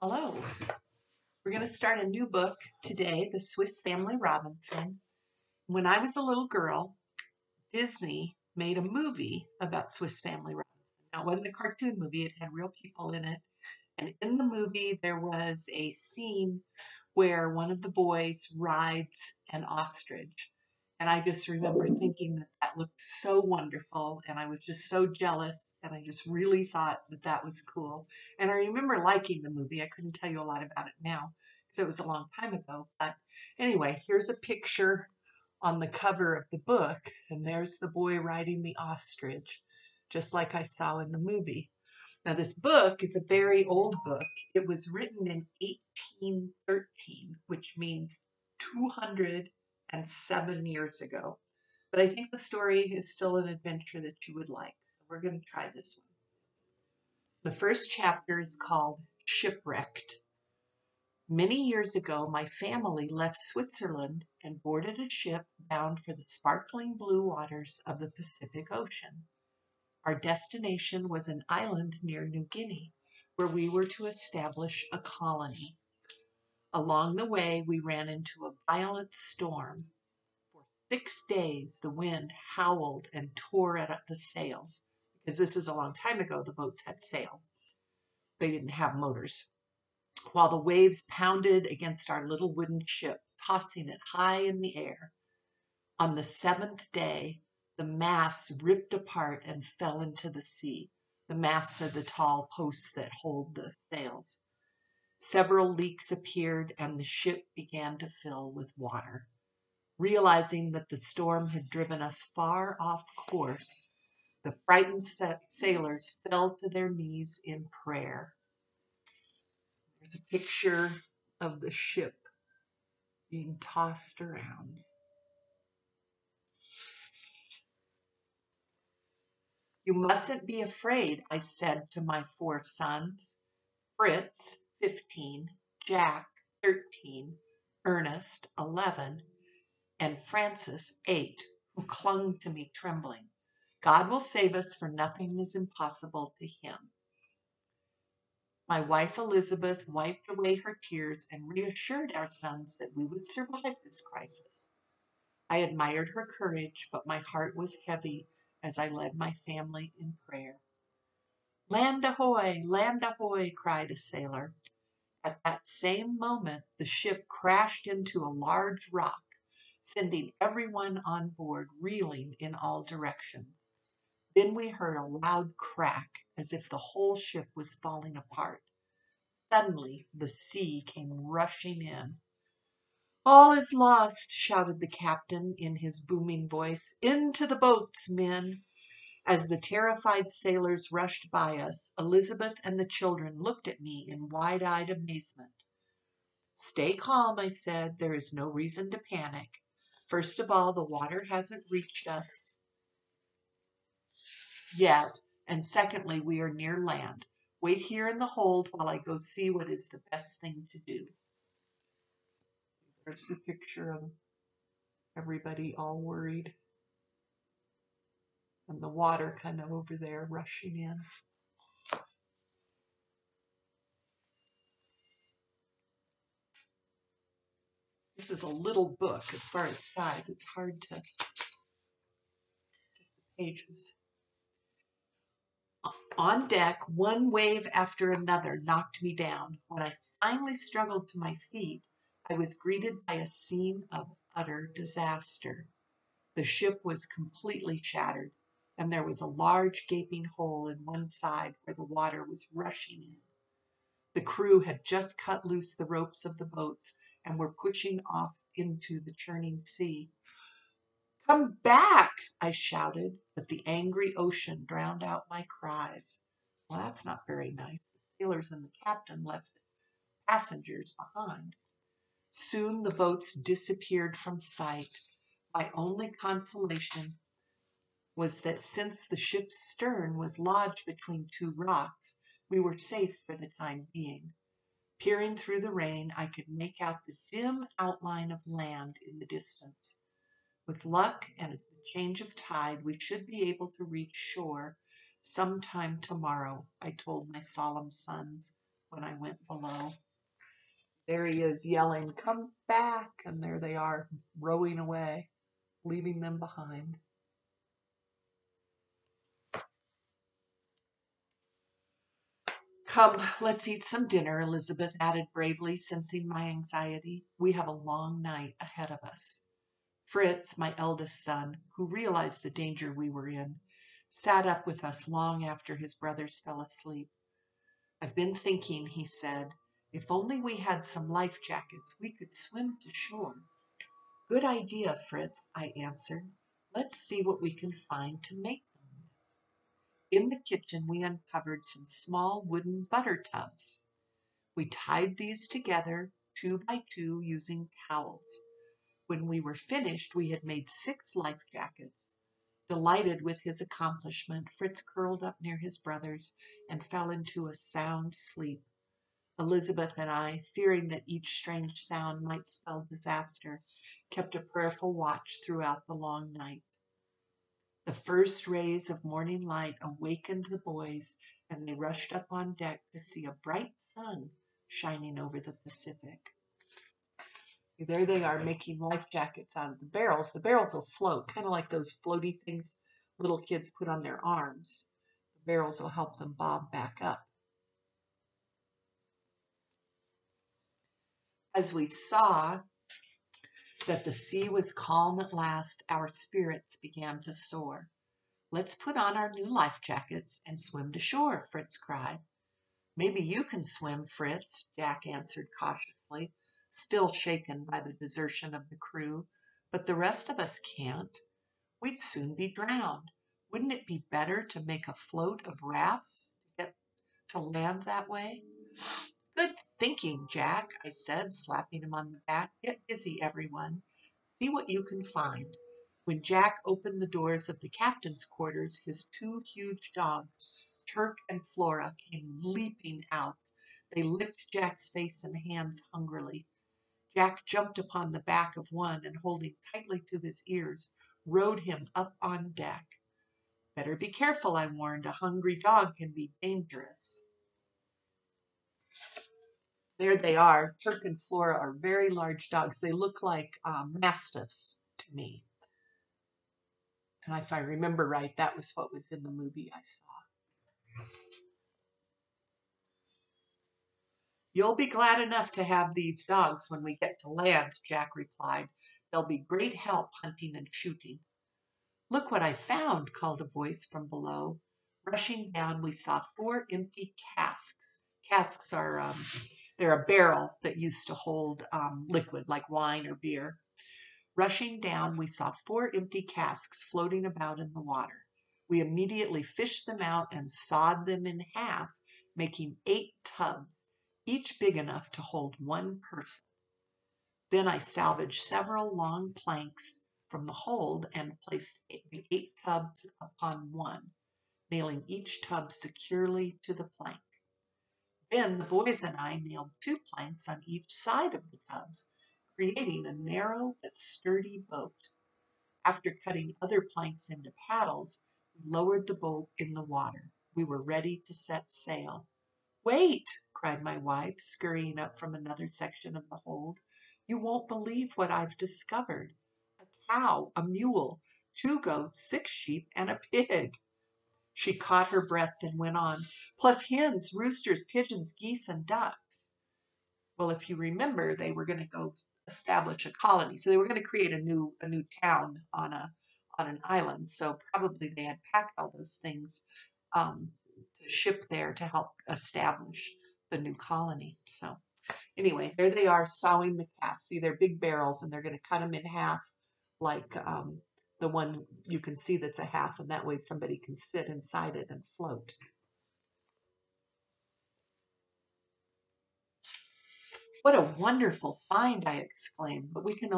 Hello. We're going to start a new book today, The Swiss Family Robinson. When I was a little girl, Disney made a movie about Swiss Family Robinson. Now, it wasn't a cartoon movie, it had real people in it. And in the movie, there was a scene where one of the boys rides an ostrich. And I just remember thinking that looked so wonderful, and I was just so jealous, and I just really thought that was cool. And I remember liking the movie. I couldn't tell you a lot about it now because it was a long time ago. But anyway, here's a picture on the cover of the book, and there's the boy riding the ostrich, just like I saw in the movie. Now, this book is a very old book. It was written in 1813, which means 207 years ago. But I think the story is still an adventure that you would like, so we're going to try this one. The first chapter is called Shipwrecked. Many years ago, my family left Switzerland and boarded a ship bound for the sparkling blue waters of the Pacific Ocean. Our destination was an island near New Guinea, where we were to establish a colony. Along the way, we ran into a violent storm. For 6 days, the wind howled and tore at the sails, because this is a long time ago, the boats had sails. They didn't have motors. While the waves pounded against our little wooden ship, tossing it high in the air. On the 7th day, the masts ripped apart and fell into the sea. The masts are the tall posts that hold the sails. Several leaks appeared and the ship began to fill with water. Realizing that the storm had driven us far off course, the frightened sailors fell to their knees in prayer. There's a picture of the ship being tossed around. You mustn't be afraid, I said to my 4 sons, Fritz, 15, Jack, 13, Ernest, 11, and Francis, 8, who clung to me trembling. God will save us, for nothing is impossible to him. My wife Elizabeth wiped away her tears and reassured our sons that we would survive this crisis. I admired her courage, but my heart was heavy as I led my family in prayer. Land ahoy, cried a sailor. At that same moment, the ship crashed into a large rock, sending everyone on board reeling in all directions. Then we heard a loud crack, as if the whole ship was falling apart. Suddenly, the sea came rushing in. All is lost, shouted the captain in his booming voice. Into the boats, men. As the terrified sailors rushed by us, Elizabeth and the children looked at me in wide-eyed amazement. Stay calm, I said. There is no reason to panic. First of all, the water hasn't reached us yet, and secondly, we are near land. Wait here in the hold while I go see what is the best thing to do. There's the picture of everybody all worried. And the water kind of over there rushing in. This is a little book as far as size. It's hard to get the pages. On deck, one wave after another knocked me down. When I finally struggled to my feet, I was greeted by a scene of utter disaster. The ship was completely shattered, and there was a large gaping hole in one side where the water was rushing in. The crew had just cut loose the ropes of the boats and were pushing off into the churning sea. Come back, I shouted, but the angry ocean drowned out my cries. Well, that's not very nice. The sailors and the captain left the passengers behind. Soon the boats disappeared from sight. My only consolation was that since the ship's stern was lodged between 2 rocks, we were safe for the time being. Peering through the rain, I could make out the dim outline of land in the distance. With luck and a change of tide, we should be able to reach shore sometime tomorrow, I told my solemn sons when I went below. There he is yelling, "Come back!" And there they are rowing away, leaving them behind. "Come, let's eat some dinner," Elizabeth added bravely, sensing my anxiety. "We have a long night ahead of us." Fritz, my eldest son, who realized the danger we were in, sat up with us long after his brothers fell asleep. "I've been thinking," he said, "if only we had some life jackets, we could swim to shore." "Good idea, Fritz," I answered. "Let's see what we can find to make them." In the kitchen, we uncovered some small wooden butter tubs. We tied these together 2 by 2 using towels. When we were finished, we had made 6 life jackets. Delighted with his accomplishment, Fritz curled up near his brothers and fell into a sound sleep. Elizabeth and I, fearing that each strange sound might spell disaster, kept a prayerful watch throughout the long night. The first rays of morning light awakened the boys, and they rushed up on deck to see a bright sun shining over the Pacific. There they are making life jackets out of the barrels. The barrels will float, kind of like those floaty things little kids put on their arms. The barrels will help them bob back up. As we saw that the sea was calm at last, our spirits began to soar. "Let's put on our new life jackets and swim to shore," Fritz cried. "Maybe you can swim, Fritz," Jack answered cautiously, still shaken by the desertion of the crew. "But the rest of us can't. We'd soon be drowned. Wouldn't it be better to make a float of rafts to get to land that way?" "Good thinking, Jack," I said, slapping him on the back. "Get busy, everyone. See what you can find." When Jack opened the doors of the captain's quarters, his 2 huge dogs, Turk and Flora, came leaping out. They licked Jack's face and hands hungrily. Jack jumped upon the back of one and, holding tightly to his ears, rode him up on deck. "Better be careful," I warned. "A hungry dog can be dangerous." There they are. Turk and Flora are very large dogs. They look like mastiffs to me. And if I remember right, that was what was in the movie I saw. "You'll be glad enough to have these dogs when we get to land," Jack replied. "They'll be great help hunting and shooting." "Look what I found," called a voice from below. Rushing down, we saw 4 empty casks. Casks are they're a barrel that used to hold liquid like wine or beer. Rushing down, we saw 4 empty casks floating about in the water. We immediately fished them out and sawed them in half, making 8 tubs, each big enough to hold 1 person. Then I salvaged several long planks from the hold and placed the 8 tubs upon one, nailing each tub securely to the plank. Then the boys and I nailed 2 planks on each side of the tubs, creating a narrow but sturdy boat. After cutting other planks into paddles, we lowered the boat in the water. We were ready to set sail. "Wait!" cried my wife, scurrying up from another section of the hold. "You won't believe what I've discovered. A cow, a mule, 2 goats, 6 sheep, and a pig." She caught her breath and went on, "Plus hens, roosters, pigeons, geese, and ducks." Well, if you remember, they were going to go establish a colony. So they were going to create a new town on an island. So probably they had packed all those things to ship there to help establish the new colony. So anyway, there they are sawing the casks. See, they're big barrels, and they're going to cut them in half, like the one you can see that's a half, and that way somebody can sit inside it and float. "What a wonderful find!" I exclaimed. "But we can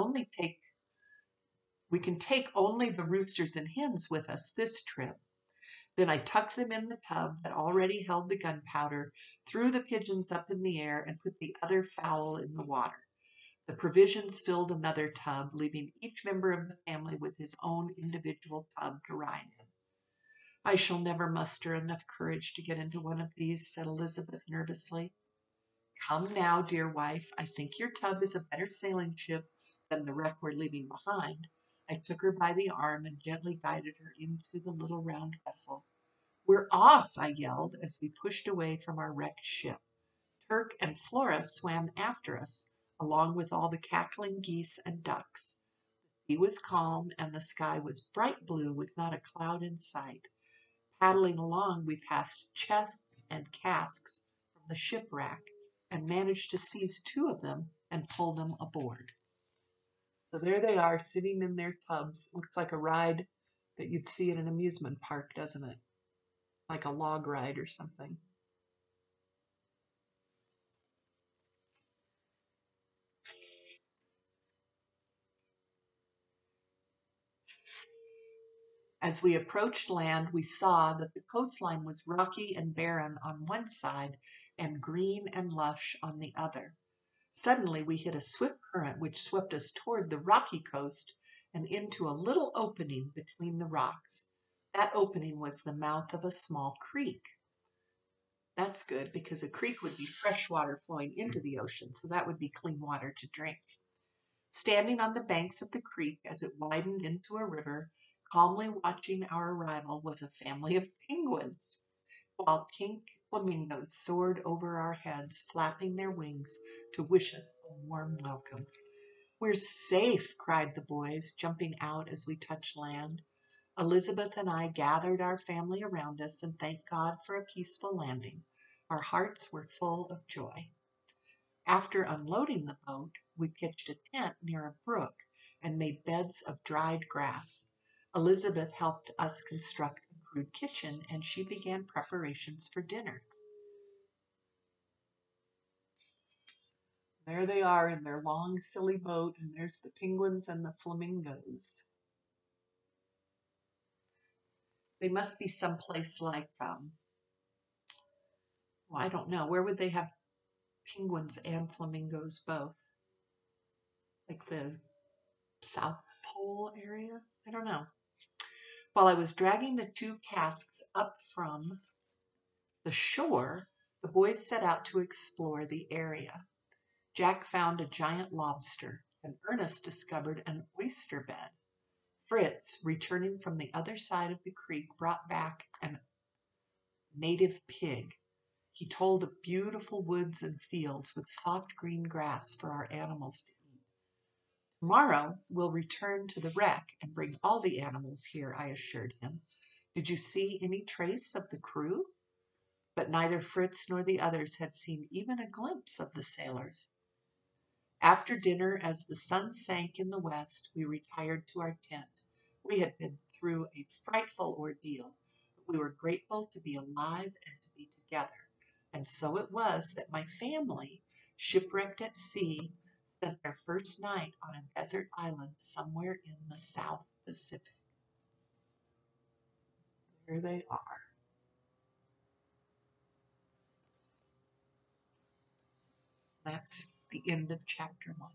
take only the roosters and hens with us this trip." Then I tucked them in the tub that already held the gunpowder, threw the pigeons up in the air, and put the other fowl in the water. The provisions filled another tub, leaving each member of the family with his own individual tub to ride in. "I shall never muster enough courage to get into one of these," said Elizabeth nervously. Come now, dear wife, I think your tub is a better sailing ship than the wreck we're leaving behind. I took her by the arm and gently guided her into the little round vessel. We're off, I yelled as we pushed away from our wrecked ship. Turk and Flora swam after us, along with all the cackling geese and ducks. The sea was calm and the sky was bright blue with not a cloud in sight. Paddling along, we passed chests and casks from the shipwreck and managed to seize 2 of them and pull them aboard. So there they are, sitting in their tubs. Looks like a ride that you'd see at an amusement park, doesn't it? Like a log ride or something. As we approached land, we saw that the coastline was rocky and barren on one side and green and lush on the other. Suddenly, we hit a swift current which swept us toward the rocky coast and into a little opening between the rocks. That opening was the mouth of a small creek. That's good because a creek would be fresh water flowing into the ocean, so that would be clean water to drink. Standing on the banks of the creek as it widened into a river, calmly watching our arrival was a family of penguins, while pink flamingos soared over our heads, flapping their wings to wish us a warm welcome. We're safe, cried the boys, jumping out as we touched land. Elizabeth and I gathered our family around us and thanked God for a peaceful landing. Our hearts were full of joy. After unloading the boat, we pitched a tent near a brook and made beds of dried grass. Elizabeth helped us construct a crude kitchen, and she began preparations for dinner. There they are in their long, silly boat, and there's the penguins and the flamingos. They must be someplace like, well, I don't know. Where would they have penguins and flamingos both? Like the South Pole area? I don't know. While I was dragging the 2 casks up from the shore, the boys set out to explore the area. Jack found a giant lobster, and Ernest discovered an oyster bed. Fritz, returning from the other side of the creek, brought back a native pig. He told of beautiful woods and fields with soft green grass for our animals to eat. Tomorrow we'll return to the wreck and bring all the animals here, I assured him. Did you see any trace of the crew? But neither Fritz nor the others had seen even a glimpse of the sailors. After dinner, as the sun sank in the west, we retired to our tent. We had been through a frightful ordeal, but we were grateful to be alive and to be together. And so it was that my family, shipwrecked at sea, spent their first night on a desert island somewhere in the South Pacific. There they are. That's the end of chapter 1.